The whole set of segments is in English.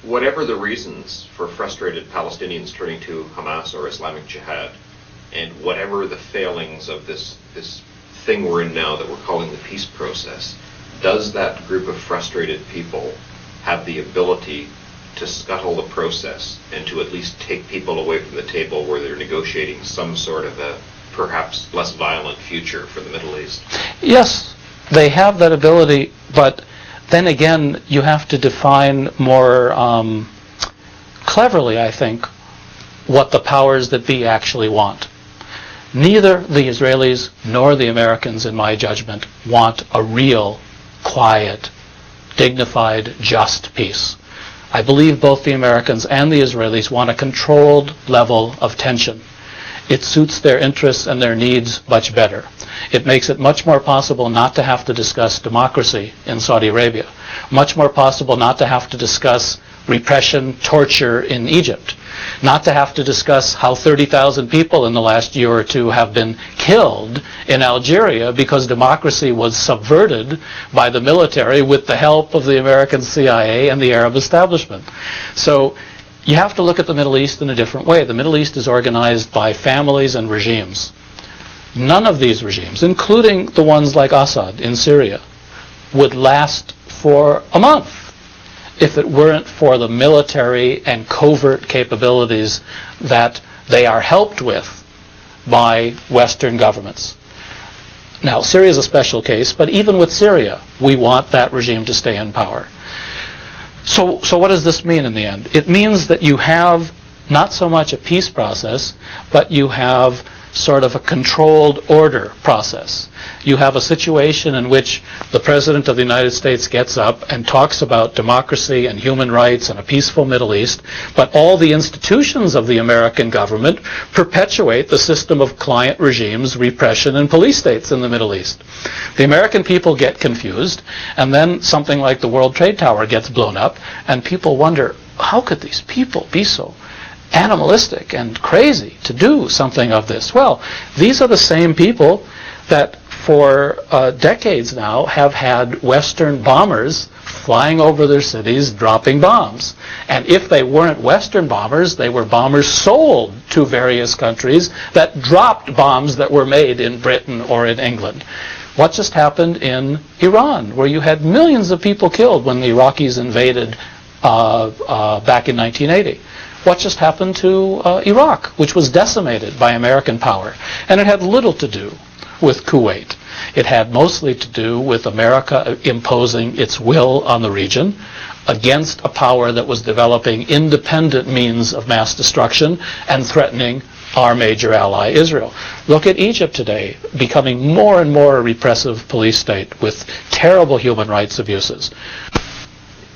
whatever the reasons for frustrated Palestinians turning to Hamas or Islamic Jihad, and whatever the failings of this thing we're in now that we're calling the peace process, does that group of frustrated people have the ability to scuttle the process and to at least take people away from the table where they're negotiating some sort of a perhaps less violent future for the Middle East? Yes, they have that ability, but then again, you have to define more cleverly, I think, what the powers that be actually want. Neither the Israelis nor the Americans, in my judgment, want a real, quiet, dignified, just peace. I believe both the Americans and the Israelis want a controlled level of tension. It suits their interests and their needs much better. It makes it much more possible not to have to discuss democracy in Saudi Arabia, much more possible not to have to discuss repression, torture in Egypt, not to have to discuss how 30,000 people in the last year or two have been killed in Algeria because democracy was subverted by the military with the help of the American CIA and the Arab establishment. So you have to look at the Middle East in a different way. The Middle East is organized by families and regimes. None of these regimes, including the ones like Assad in Syria, would last for a month if it weren't for the military and covert capabilities that they are helped with by Western governments. Now, Syria is a special case, but even with Syria, we want that regime to stay in power. So what does this mean in the end? It means that you have not so much a peace process, but you have sort of a controlled order process. You have a situation in which the President of the United States gets up and talks about democracy and human rights and a peaceful Middle East, but all the institutions of the American government perpetuate the system of client regimes, repression, and police states in the Middle East. The American people get confused, and then something like the World Trade Tower gets blown up, and people wonder, how could these people be so animalistic and crazy to do something of this? Well, these are the same people that for decades now have had Western bombers flying over their cities dropping bombs. And if they weren't Western bombers, they were bombers sold to various countries that dropped bombs that were made in Britain or in England. What just happened in Iran, where you had millions of people killed when the Iraqis invaded back in 1980? What just happened to Iraq, which was decimated by American power? And it had little to do with Kuwait. It had mostly to do with America imposing its will on the region against a power that was developing independent means of mass destruction and threatening our major ally, Israel. Look at Egypt today, becoming more and more a repressive police state with terrible human rights abuses.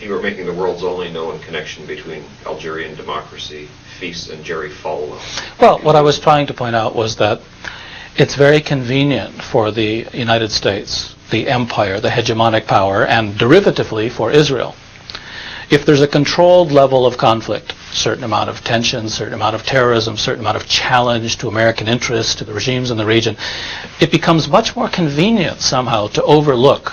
You were making the world's only known connection between Algerian democracy, peace, and Jerry Falwell. Well, what I was trying to point out was that it's very convenient for the United States, the empire, the hegemonic power, and derivatively for Israel. If there's a controlled level of conflict, certain amount of tension, certain amount of terrorism, certain amount of challenge to American interests, to the regimes in the region, it becomes much more convenient somehow to overlook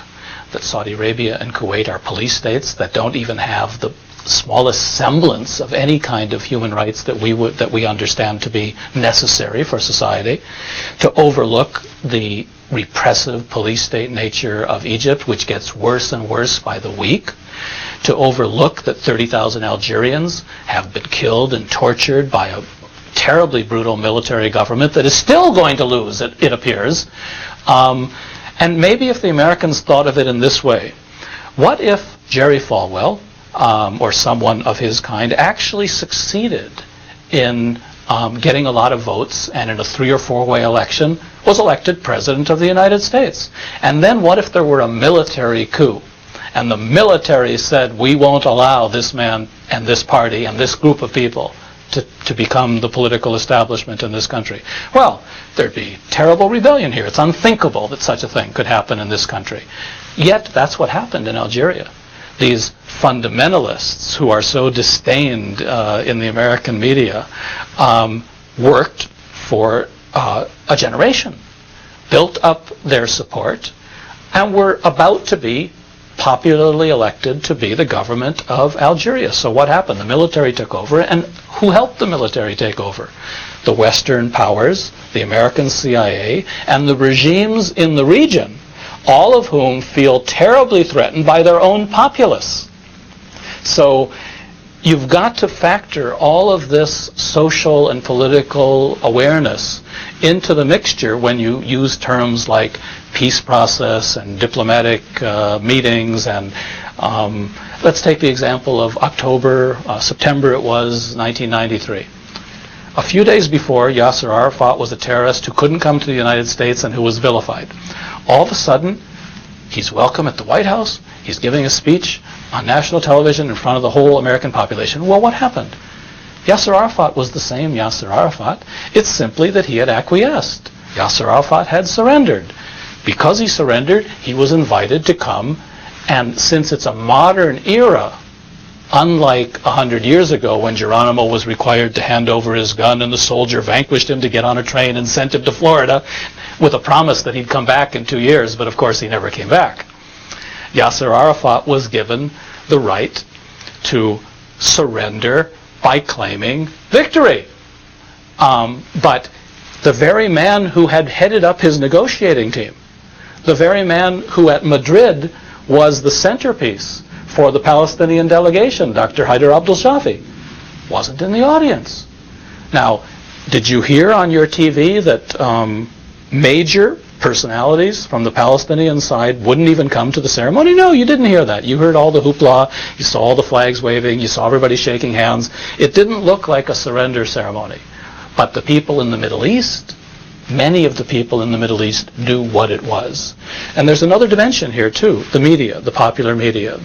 that Saudi Arabia and Kuwait are police states that don't even have the smallest semblance of any kind of human rights that we understand to be necessary for society, to overlook the repressive police state nature of Egypt, which gets worse and worse by the week, to overlook that 30,000 Algerians have been killed and tortured by a terribly brutal military government that is still going to lose, it appears. And maybe if the Americans thought of it in this way, what if Jerry Falwell, or someone of his kind, actually succeeded in getting a lot of votes and in a 3 or 4 way election was elected President of the United States? And then what if there were a military coup and the military said, we won't allow this man and this party and this group of people to become the political establishment in this country? Well, there'd be terrible rebellion here. It's unthinkable that such a thing could happen in this country. Yet that's what happened in Algeria. These fundamentalists who are so disdained in the American media worked for a generation, built up their support, and were about to be popularly elected to be the government of Algeria. So what happened? The military took over, and who helped the military take over? The Western powers, the American CIA, and the regimes in the region, all of whom feel terribly threatened by their own populace. So you've got to factor all of this social and political awareness into the mixture when you use terms like peace process and diplomatic meetings. And let's take the example of September it was, 1993. A few days before, Yasser Arafat was a terrorist who couldn't come to the United States and who was vilified. All of a sudden, he's welcome at the White House. He's giving a speech on national television in front of the whole American population. Well, what happened? Yasser Arafat was the same Yasser Arafat. It's simply that he had acquiesced. Yasser Arafat had surrendered. Because he surrendered, he was invited to come, and since it's a modern era, unlike 100 years ago when Geronimo was required to hand over his gun and the soldier vanquished him to get on a train and sent him to Florida with a promise that he'd come back in 2 years, but of course he never came back. Yasser Arafat was given the right to surrender by claiming victory. But the very man who had headed up his negotiating team, the very man who at Madrid was the centerpiece for the Palestinian delegation, Dr. Haider Abdel-Shafi, wasn't in the audience. Now, did you hear on your TV that major personalities from the Palestinian side wouldn't even come to the ceremony? No, you didn't hear that. You heard all the hoopla, you saw all the flags waving, you saw everybody shaking hands. It didn't look like a surrender ceremony. But the people in the Middle East, many of the people in the Middle East knew what it was. And there's another dimension here too, the media, the popular media.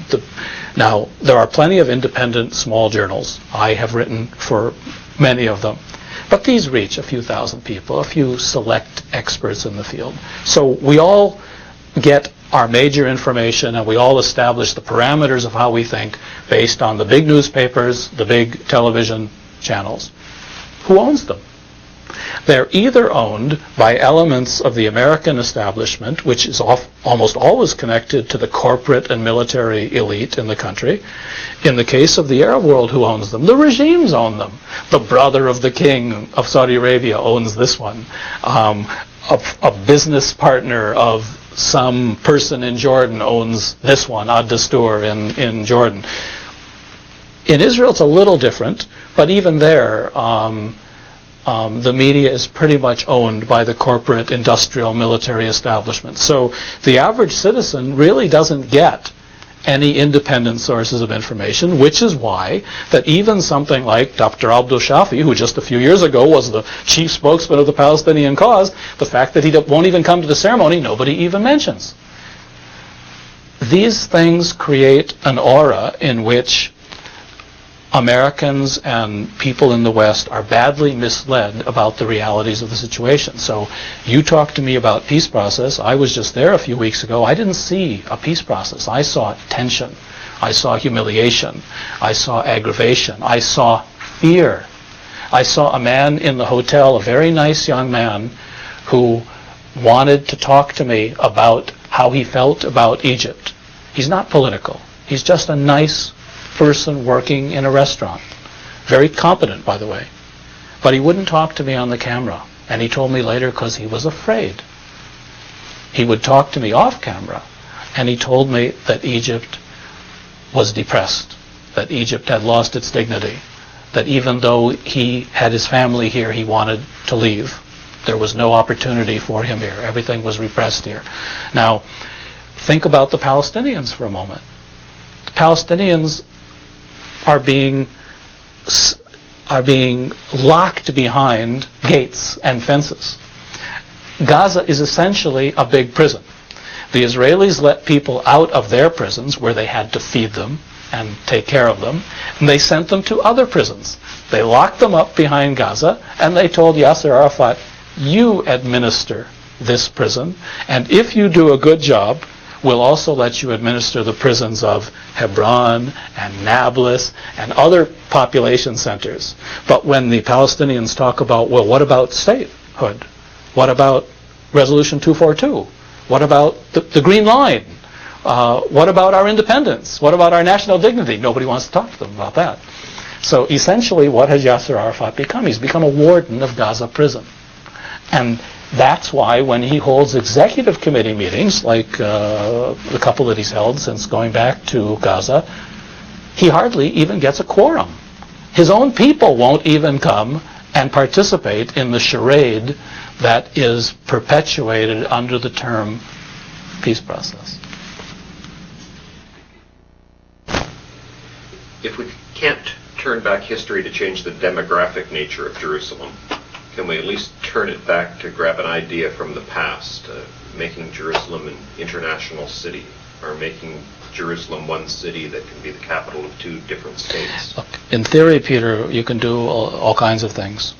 Now, there are plenty of independent small journals. I have written for many of them. But these reach a few thousand people, a few select experts in the field. So we all get our major information and we all establish the parameters of how we think based on the big newspapers, the big television channels. Who owns them? They're either owned by elements of the American establishment, which is almost always connected to the corporate and military elite in the country. In the case of the Arab world, who owns them? The regimes own them. The brother of the king of Saudi Arabia owns this one. A business partner of some person in Jordan owns this one, Ad-Dastur in Jordan. In Israel, it's a little different, but even there, the media is pretty much owned by the corporate, industrial, military establishment. So the average citizen really doesn't get any independent sources of information, which is why that even something like Dr. Abdel-Shafi, who just a few years ago was the chief spokesman of the Palestinian cause, the fact that he won't even come to the ceremony, nobody even mentions. These things create an aura in which Americans and people in the West are badly misled about the realities of the situation. So you talked to me about peace process. I was just there a few weeks ago. I didn't see a peace process. I saw tension. I saw humiliation. I saw aggravation. I saw fear. I saw a man in the hotel, a very nice young man, who wanted to talk to me about how he felt about Egypt. He's not political. He's just a nice person working in a restaurant. Very competent, by the way. But he wouldn't talk to me on the camera. And he told me later because he was afraid. He would talk to me off camera. And he told me that Egypt was depressed. That Egypt had lost its dignity. That even though he had his family here, he wanted to leave. There was no opportunity for him here. Everything was repressed here. Now, think about the Palestinians for a moment. The Palestinians are being locked behind gates and fences. Gaza is essentially a big prison. The Israelis let people out of their prisons where they had to feed them and take care of them, and they sent them to other prisons. They locked them up behind Gaza, and they told Yasser Arafat, you administer this prison, and if you do a good job, we'll also let you administer the prisons of Hebron and Nablus and other population centers. But when the Palestinians talk about, well, what about statehood? What about Resolution 242? What about the Green Line? What about our independence? What about our national dignity? Nobody wants to talk to them about that. So essentially, what has Yasser Arafat become? He's become a warden of Gaza prison. And that's why when he holds executive committee meetings, like the couple that he's held since going back to Gaza, he hardly even gets a quorum. His own people won't even come and participate in the charade that is perpetuated under the term peace process. If we can't turn back history to change the demographic nature of Jerusalem, can we at least turn it back to grab an idea from the past, making Jerusalem an international city, or making Jerusalem one city that can be the capital of two different states? Look, in theory, Peter, you can do all kinds of things.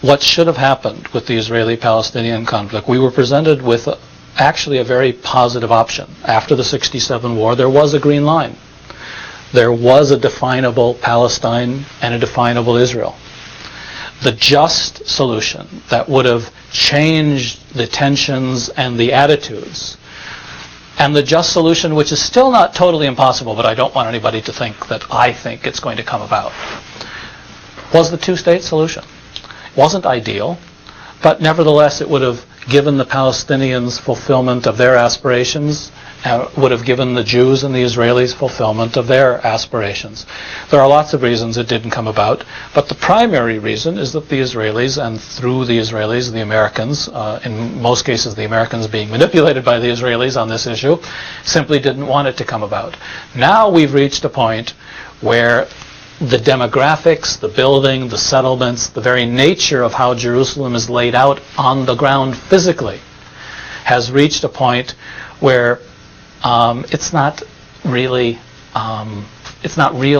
What should have happened with the Israeli-Palestinian conflict, we were presented with actually a very positive option. After the '67 war, there was a green line. There was a definable Palestine and a definable Israel. The just solution that would have changed the tensions and the attitudes, and the just solution, which is still not totally impossible, but I don't want anybody to think that I think it's going to come about, was the two-state solution. It wasn't ideal, but nevertheless it would have given the Palestinians fulfillment of their aspirations, and would have given the Jews and the Israelis fulfillment of their aspirations. There are lots of reasons it didn't come about, but the primary reason is that the Israelis, and through the Israelis, the Americans, in most cases the Americans being manipulated by the Israelis on this issue, simply didn't want it to come about. Now we've reached a point where the demographics, the building, the settlements, the very nature of how Jerusalem is laid out on the ground physically has reached a point where it's not real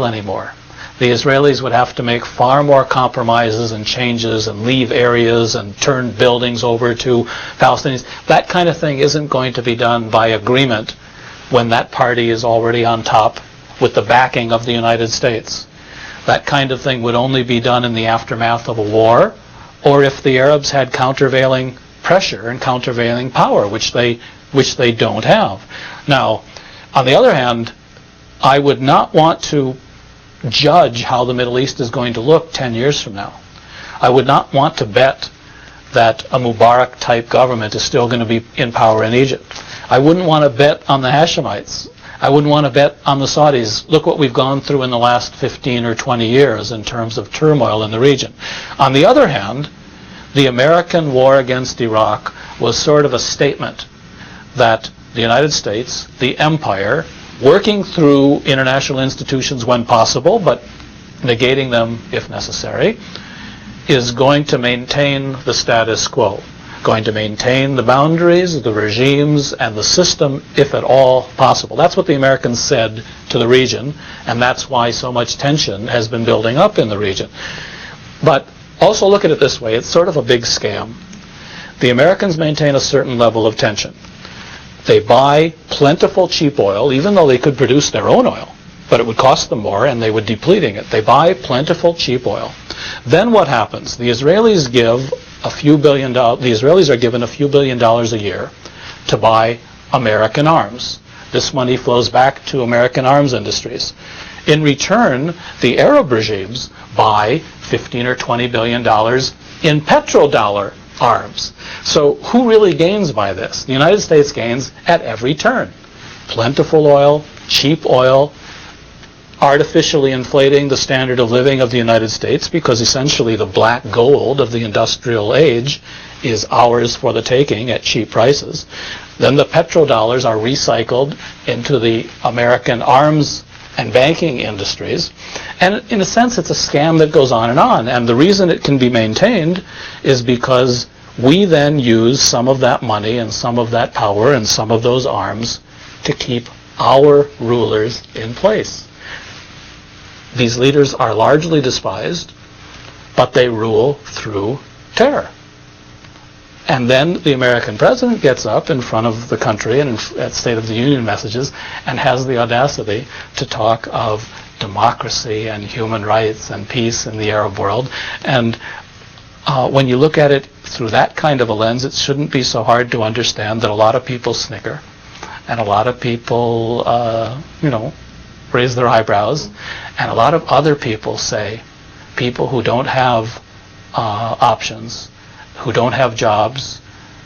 anymore. The Israelis would have to make far more compromises and changes and leave areas and turn buildings over to Palestinians. That kind of thing isn't going to be done by agreement when that party is already on top with the backing of the United States. That kind of thing would only be done in the aftermath of a war, or if the Arabs had countervailing pressure and countervailing power, which they don't have. Now, on the other hand, I would not want to judge how the Middle East is going to look 10 years from now. I would not want to bet that a Mubarak-type government is still going to be in power in Egypt. I wouldn't want to bet on the Hashemites. I wouldn't want to bet on the Saudis. Look what we've gone through in the last 15 or 20 years in terms of turmoil in the region. On the other hand, the American war against Iraq was sort of a statement that the United States, the empire, working through international institutions when possible, but negating them if necessary, is going to maintain the status quo, going to maintain the boundaries, the regimes, and the system if at all possible. That's what the Americans said to the region, and that's why so much tension has been building up in the region. But also look at it this way, it's sort of a big scam. The Americans maintain a certain level of tension. They buy plentiful cheap oil, even though they could produce their own oil, but it would cost them more and they would depleting it. They buy plentiful cheap oil. Then what happens? The Israelis give a few $billion. The Israelis are given a few $1 billion a year to buy American arms. This money flows back to American arms industries. In return, the Arab regimes buy $15 or $20 billion in petrodollar arms. So who really gains by this? The United States gains at every turn. Plentiful oil, cheap oil, artificially inflating the standard of living of the United States, because essentially the black gold of the industrial age is ours for the taking at cheap prices. Then the petrodollars are recycled into the American arms and banking industries. And in a sense, it's a scam that goes on. And the reason it can be maintained is because we then use some of that money and some of that power and some of those arms to keep our rulers in place. These leaders are largely despised, but they rule through terror. And then the American president gets up in front of the country and at State of the Union messages and has the audacity to talk of democracy and human rights and peace in the Arab world. And when you look at it through that kind of a lens, it shouldn't be so hard to understand that a lot of people snicker. And a lot of people, raise their eyebrows. And a lot of other people say, people who don't have options, who don't have jobs,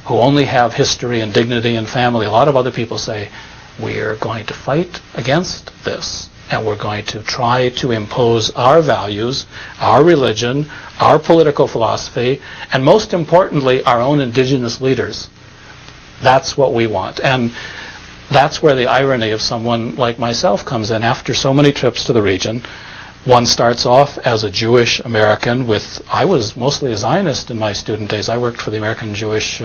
who only have history and dignity and family, a lot of other people say, we're going to fight against this, and we're going to try to impose our values, our religion, our political philosophy, and most importantly, our own indigenous leaders. That's what we want. And that's where the irony of someone like myself comes in. After so many trips to the region, one starts off as a Jewish American I was mostly a Zionist in my student days. I worked for the American Jewish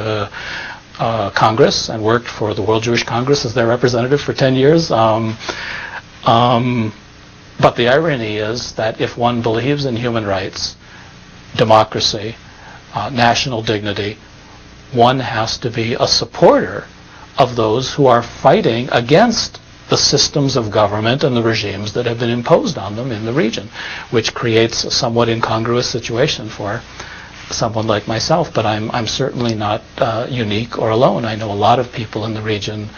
Congress and worked for the World Jewish Congress as their representative for 10 years. But the irony is that if one believes in human rights, democracy, national dignity, one has to be a supporter of those who are fighting against the systems of government and the regimes that have been imposed on them in the region, which creates a somewhat incongruous situation for someone like myself. But I'm certainly not unique or alone. I know a lot of people in the region,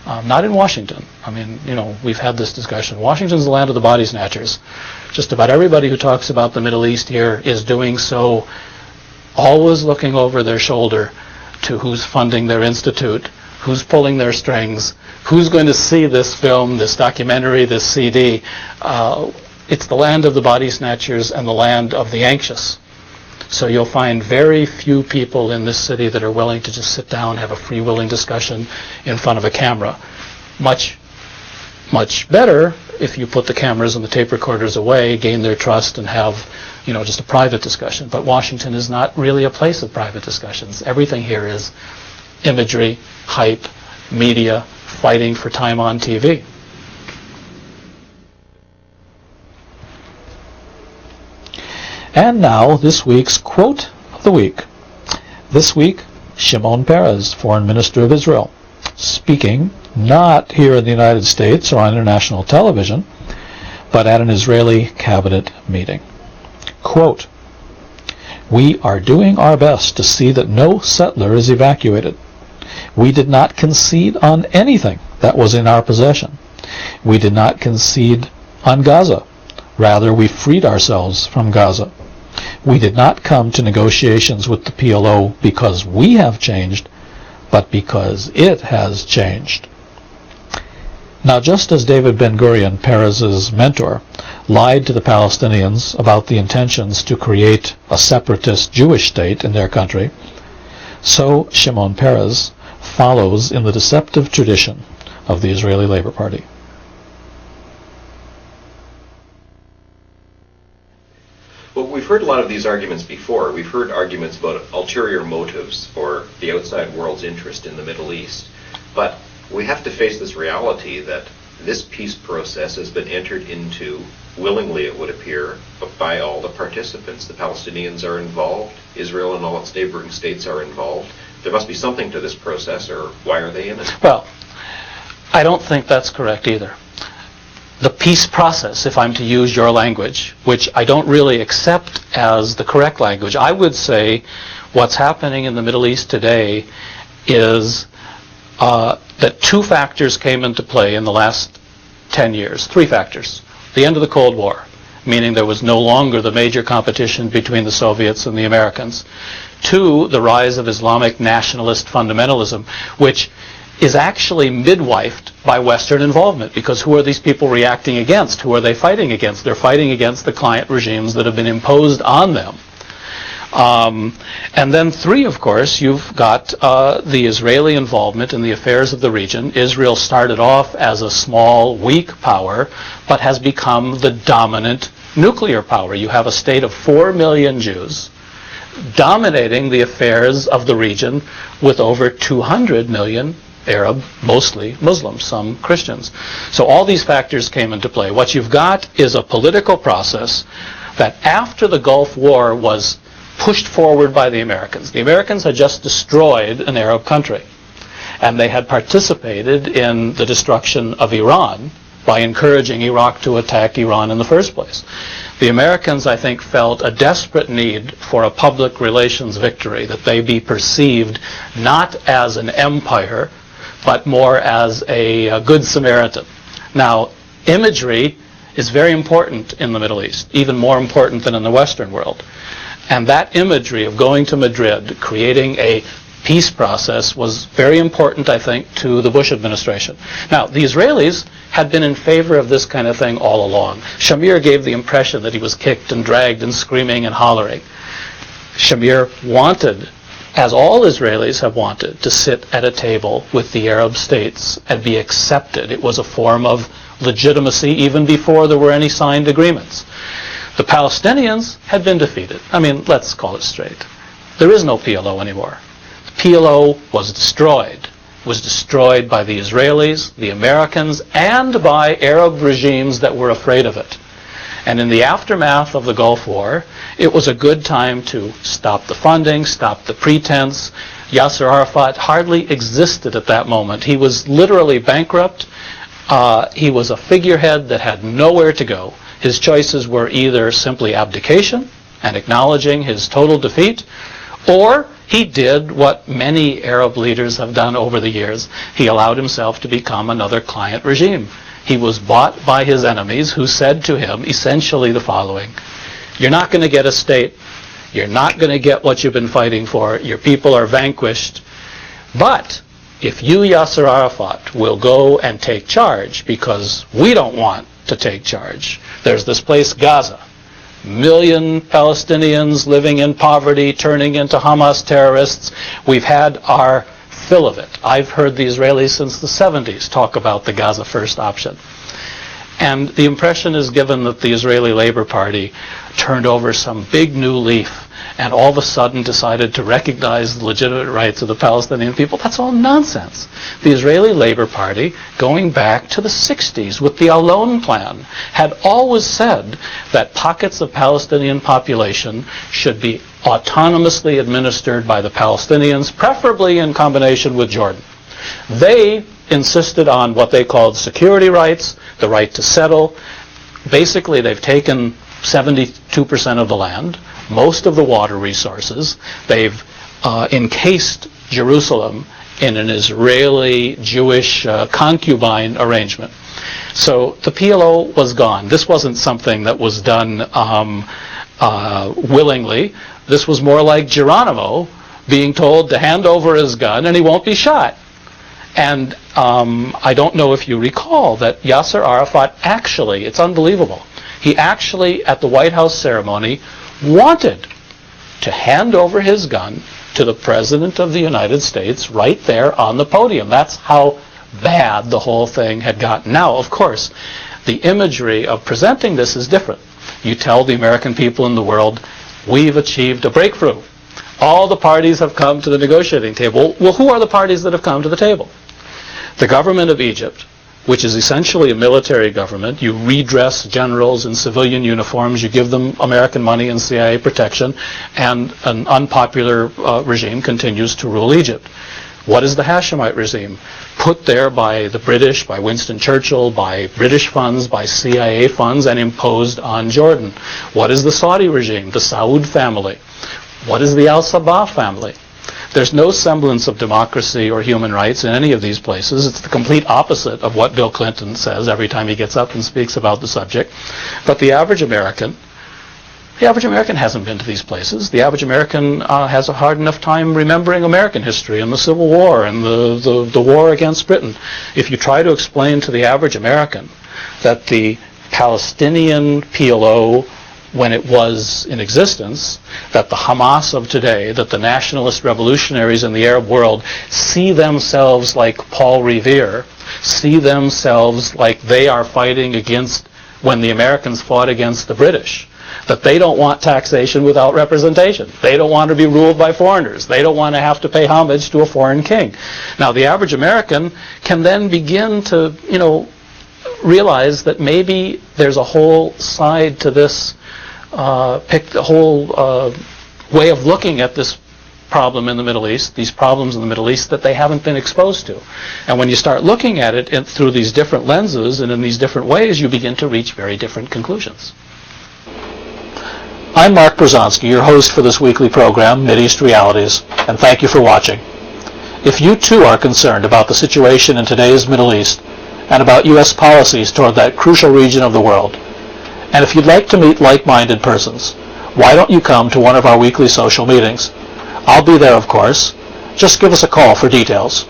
not in Washington. I mean, we've had this discussion. Washington's the land of the body snatchers. Just about everybody who talks about the Middle East here is doing so always looking over their shoulder to who's funding their institute, who's pulling their strings, who's going to see this film, this documentary, this CD. It's the land of the body snatchers and the land of the anxious. So you'll find very few people in this city that are willing to just sit down, have a free-willing discussion in front of a camera. Much, much better if you put the cameras and the tape recorders away, gain their trust, and have, just a private discussion. But Washington is not really a place of private discussions. Everything here is imagery, hype, media, fighting for time on TV. And now, this week's quote of the week. This week, Shimon Peres, Foreign Minister of Israel, speaking not here in the United States or on international television, but at an Israeli cabinet meeting. Quote, "We are doing our best to see that no settler is evacuated. We did not concede on anything that was in our possession. We did not concede on Gaza. Rather, we freed ourselves from Gaza. We did not come to negotiations with the PLO because we have changed, but because it has changed." Now, just as David Ben-Gurion, Peres's mentor, lied to the Palestinians about the intentions to create a separatist Jewish state in their country, so Shimon Peres follows in the deceptive tradition of the Israeli Labor Party. Well, we've heard a lot of these arguments before. We've heard arguments about ulterior motives for the outside world's interest in the Middle East. But we have to face this reality that this peace process has been entered into, willingly it would appear, by all the participants. The Palestinians are involved. Israel and all its neighboring states are involved. There must be something to this process, or why are they in it? Well, I don't think that's correct either. The peace process, if I'm to use your language, which I don't really accept as the correct language, I would say what's happening in the Middle East today is that two factors came into play in the last 10 years. Three factors. The end of the Cold War, meaning there was no longer the major competition between the Soviets and the Americans. Two, the rise of Islamic nationalist fundamentalism, which is actually midwifed by Western involvement, because who are these people reacting against? Who are they fighting against? They're fighting against the client regimes that have been imposed on them. And then three, of course, you've got the Israeli involvement in the affairs of the region. Israel started off as a small, weak power, but has become the dominant nuclear power. You have a state of 4 million Jews dominating the affairs of the region with over 200 million Arab, mostly Muslims, some Christians. So all these factors came into play. What you've got is a political process that after the Gulf War was pushed forward by the Americans. The Americans had just destroyed an Arab country, and they had participated in the destruction of Iran by encouraging Iraq to attack Iran in the first place. The Americans, I think, felt a desperate need for a public relations victory, that they be perceived not as an empire, but more as a good Samaritan. Now, imagery is very important in the Middle East, even more important than in the Western world. And that imagery of going to Madrid, creating a peace process, was very important, I think, to the Bush administration. Now, the Israelis had been in favor of this kind of thing all along. Shamir gave the impression that he was kicked and dragged and screaming and hollering. Shamir wanted, as all Israelis have wanted, to sit at a table with the Arab states and be accepted. It was a form of legitimacy even before there were any signed agreements. The Palestinians had been defeated. I mean, let's call it straight. There is no PLO anymore. The PLO was destroyed. It was destroyed by the Israelis, the Americans, and by Arab regimes that were afraid of it. And in the aftermath of the Gulf War, it was a good time to stop the funding, stop the pretense. Yasser Arafat hardly existed at that moment. He was literally bankrupt. He was a figurehead that had nowhere to go. His choices were either simply abdication and acknowledging his total defeat, or he did what many Arab leaders have done over the years. He allowed himself to become another client regime. He was bought by his enemies, who said to him essentially the following: you're not going to get a state, you're not going to get what you've been fighting for, your people are vanquished, but if you, Yasser Arafat, will go and take charge, because we don't want to take charge. There's this place, Gaza. 1 million Palestinians living in poverty, turning into Hamas terrorists. We've had our fill of it. I've heard the Israelis since the 70s talk about the Gaza First option. And the impression is given that the Israeli Labor Party turned over some big new leaf and all of a sudden decided to recognize the legitimate rights of the Palestinian people. That's all nonsense. The Israeli Labor Party, going back to the 60s with the Alon Plan, had always said that pockets of Palestinian population should be autonomously administered by the Palestinians, preferably in combination with Jordan. They insisted on what they called security rights, the right to settle. Basically, they've taken 72% of the land, most of the water resources. They've encased Jerusalem in an Israeli-Jewish concubine arrangement. So the PLO was gone. This wasn't something that was done willingly. This was more like Geronimo being told to hand over his gun and he won't be shot. And I don't know if you recall that Yasser Arafat actually, it's unbelievable, he actually, at the White House ceremony, wanted to hand over his gun to the President of the United States right there on the podium. That's how bad the whole thing had gotten. Now, of course, the imagery of presenting this is different. You tell the American people in the world, we've achieved a breakthrough. All the parties have come to the negotiating table. Well, who are the parties that have come to the table? The government of Egypt, which is essentially a military government. You redress generals in civilian uniforms, you give them American money and CIA protection, and an unpopular regime continues to rule Egypt. What is the Hashemite regime? Put there by the British, by Winston Churchill, by British funds, by CIA funds, and imposed on Jordan. What is the Saudi regime? The Saud family. What is the Al-Sabah family? There's no semblance of democracy or human rights in any of these places. It's the complete opposite of what Bill Clinton says every time he gets up and speaks about the subject. But the average American hasn't been to these places. The average American has a hard enough time remembering American history and the Civil War and the war against Britain. If you try to explain to the average American that the Palestinian PLO, when it was in existence, that the Hamas of today, that the nationalist revolutionaries in the Arab world see themselves like Paul Revere, see themselves like they are fighting against when the Americans fought against the British, that they don't want taxation without representation. They don't want to be ruled by foreigners. They don't want to have to pay homage to a foreign king. Now, the average American can then begin to, realize that maybe there's a whole side to this, the whole way of looking at this problem in the Middle East, these problems in the Middle East that they haven't been exposed to. And when you start looking at it through these different lenses and in these different ways, you begin to reach very different conclusions. I'm Mark Brzezinski, your host for this weekly program, Mideast Realities, and thank you for watching. If you too are concerned about the situation in today's Middle East and about U.S. policies toward that crucial region of the world, and if you'd like to meet like-minded persons, why don't you come to one of our weekly social meetings? I'll be there, of course. Just give us a call for details.